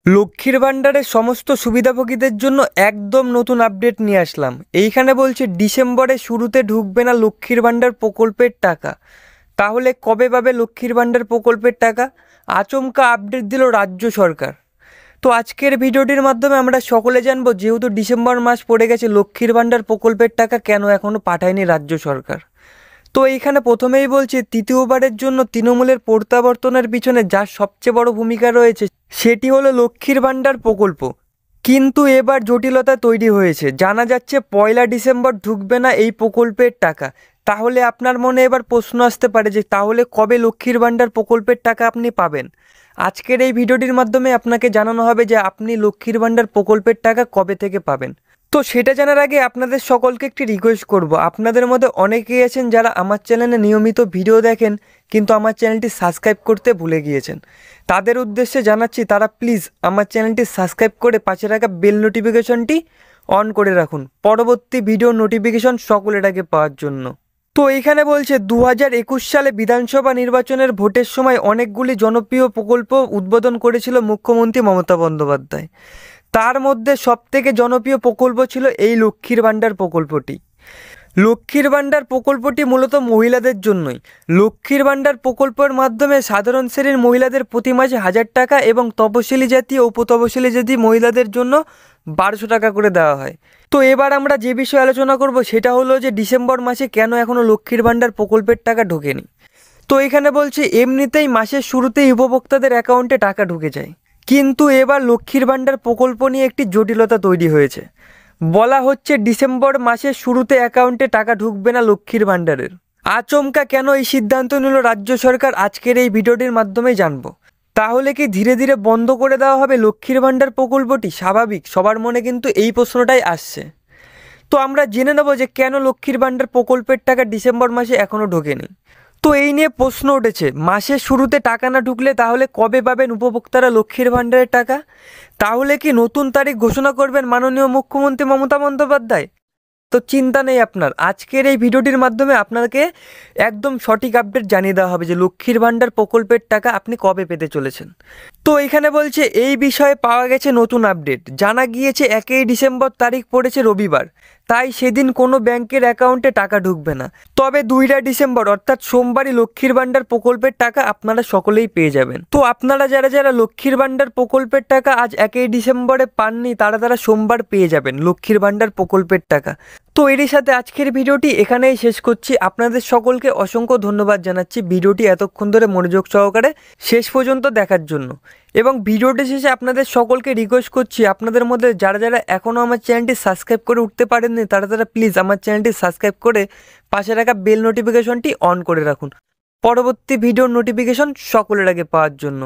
লক্ষ্মীর ভাণ্ডারের সমস্ত সুবিধাভোগীদের জন্য একদম নতুন আপডেট নিয়ে আসলাম। এইখানে বলছে ডিসেম্বরের শুরুতে ঢুকবে না লক্ষ্মীর ভাণ্ডার প্রকল্পের টাকা। তাহলে কবে পাবে লক্ষ্মীর ভাণ্ডার প্রকল্পের টাকা? আচমকা আপডেট দিল রাজ্য সরকার। তো আজকের ভিডিওটির মাধ্যমে আমরা সকলে জানবো, যেহেতু ডিসেম্বর মাস পড়ে গেছে, লক্ষ্মীর ভাণ্ডার প্রকল্পের টাকা কেন এখনও পাঠায়নি রাজ্য সরকার। তো এইখানে প্রথমেই বলছি, তৃতীয়বারের জন্য তৃণমূলের প্রত্যাবর্তনের পিছনে যার সবচেয়ে বড় ভূমিকা রয়েছে সেটি হলো লক্ষ্মীর ভাণ্ডার প্রকল্প। কিন্তু এবার জটিলতা তৈরি হয়েছে, জানা যাচ্ছে 1 ডিসেম্বর ঢুকবে না এই প্রকল্পের টাকা। তাহলে আপনার মনে এবার প্রশ্ন আসতে পারে যে তাহলে কবে লক্ষ্মীর ভাণ্ডার প্রকল্পের টাকা আপনি পাবেন। আজকের এই ভিডিওটির মাধ্যমে আপনাকে জানানো হবে যে আপনি লক্ষ্মীর ভাণ্ডার প্রকল্পের টাকা কবে থেকে পাবেন। তো সেটা জানার আগে আপনাদের সকলকে একটি রিকোয়েস্ট করব, আপনাদের মধ্যে অনেকেই আছেন যারা আমার চ্যানেলে নিয়মিত ভিডিও দেখেন কিন্তু আমার চ্যানেলটি সাবস্ক্রাইব করতে ভুলে গিয়েছেন। তাদের উদ্দেশ্যে জানাচ্ছি, তারা প্লিজ আমার চ্যানেলটি সাবস্ক্রাইব করে পাশে রাখা বেল নোটিফিকেশনটি অন করে রাখুন, পরবর্তী ভিডিও নোটিফিকেশন সকলের আগে পাওয়ার জন্য। তো এইখানে বলছে 2021 সালে বিধানসভা নির্বাচনের ভোটের সময় অনেকগুলি জনপ্রিয় প্রকল্প উদ্বোধন করেছিল মুখ্যমন্ত্রী মমতা বন্দ্যোপাধ্যায়। তার মধ্যে সবথেকে জনপ্রিয় প্রকল্প ছিল এই লক্ষ্মীর ভাণ্ডার প্রকল্পটি। লক্ষ্মীর ভাণ্ডার প্রকল্পটি মূলত মহিলাদের জন্যই। লক্ষ্মীর ভাণ্ডার প্রকল্পের মাধ্যমে সাধারণ শ্রেণীর মহিলাদের প্রতি মাসে 1000 টাকা এবং তপশিলি জাতি ও উপতপশিলি জাতি মহিলাদের জন্য 1200 টাকা করে দেওয়া হয়। তো এবার আমরা যে বিষয়ে আলোচনা করব সেটা হলো যে ডিসেম্বর মাসে কেন এখনও লক্ষ্মীর ভাণ্ডার প্রকল্পের টাকা ঢোকেনি। তো এখানে বলছে এমনিতেই মাসের শুরুতেই উপভোক্তাদের অ্যাকাউন্টে টাকা ঢুকে যায়, কিন্তু এবার লক্ষ্মীর ভাণ্ডার প্রকল্প নিয়ে একটি জটিলতা তৈরি হয়েছে। বলা হচ্ছে ডিসেম্বর মাসের শুরুতে অ্যাকাউন্টে টাকা ঢুকবে না লক্ষ্মীর ভাণ্ডারের। আচমকা কেন এই সিদ্ধান্ত নিল রাজ্য সরকার, আজকের এই ভিডিওটির মাধ্যমে জানবো। তাহলে কি ধীরে ধীরে বন্ধ করে দেওয়া হবে লক্ষ্মীর ভাণ্ডার প্রকল্পটি? স্বাভাবিক, সবার মনে কিন্তু এই প্রশ্নটাই আসছে। তো আমরা জেনে নেব যে কেন লক্ষ্মীর ভাণ্ডার প্রকল্পের টাকা ডিসেম্বর মাসে এখনও ঢোকেনি। তো এই নিয়ে প্রশ্ন উঠেছে, মাসের শুরুতে টাকা না ঢুকলে তাহলে কবে পাবেন উপভোক্তারা লক্ষ্মীর ভাণ্ডারের টাকা? তাহলে কি নতুন তারিখ ঘোষণা করবেন মাননীয় মুখ্যমন্ত্রী মমতা বন্দ্যোপাধ্যায়? তো চিন্তা নেই আপনার, আজকের এই ভিডিওটির মাধ্যমে আপনাকে একদম সঠিক আপডেট জানিয়ে দেওয়া হবে যে লক্ষ্মীর ভাণ্ডার প্রকল্পের টাকা আপনি কবে পেতে চলেছেন। তো এখানে বলছে এই বিষয়ে পাওয়া গেছে নতুন আপডেট। জানা গিয়েছে 1 ডিসেম্বর তারিখ পড়েছে রবিবার, তাই সেদিন কোনো ব্যাংকের অ্যাকাউন্টে টাকা ঢুকবে না। তবে 2 ডিসেম্বর অর্থাৎ সোমবারই লক্ষ্মীর ভাণ্ডার প্রকল্পের টাকা আপনারা সকলেই পেয়ে যাবেন। তো আপনারা যারা যারা লক্ষ্মীর ভাণ্ডার প্রকল্পের টাকা আজ 1 ডিসেম্বরে পাননি, তারা সোমবার পেয়ে যাবেন লক্ষ্মীর ভাণ্ডার প্রকল্পের টাকা। তো এরই সাথে আজকের ভিডিওটি এখানেই শেষ করছি। আপনাদের সকলকে অসংখ্য ধন্যবাদ জানাচ্ছি ভিডিওটি এতক্ষণ ধরে মনোযোগ সহকারে শেষ পর্যন্ত দেখার জন্য। এবং ভিডিওটি শেষে আপনাদের সকলকে রিকোয়েস্ট করছি, আপনাদের মধ্যে যারা যারা এখনও আমার চ্যানেলটি সাবস্ক্রাইব করে উঠতে পারেননি তারা প্লিজ আমার চ্যানেলটি সাবস্ক্রাইব করে পাশে রাখা বেল নোটিফিকেশনটি অন করে রাখুন, পরবর্তী ভিডিওর নোটিফিকেশন সকলের আগে পাওয়ার জন্য।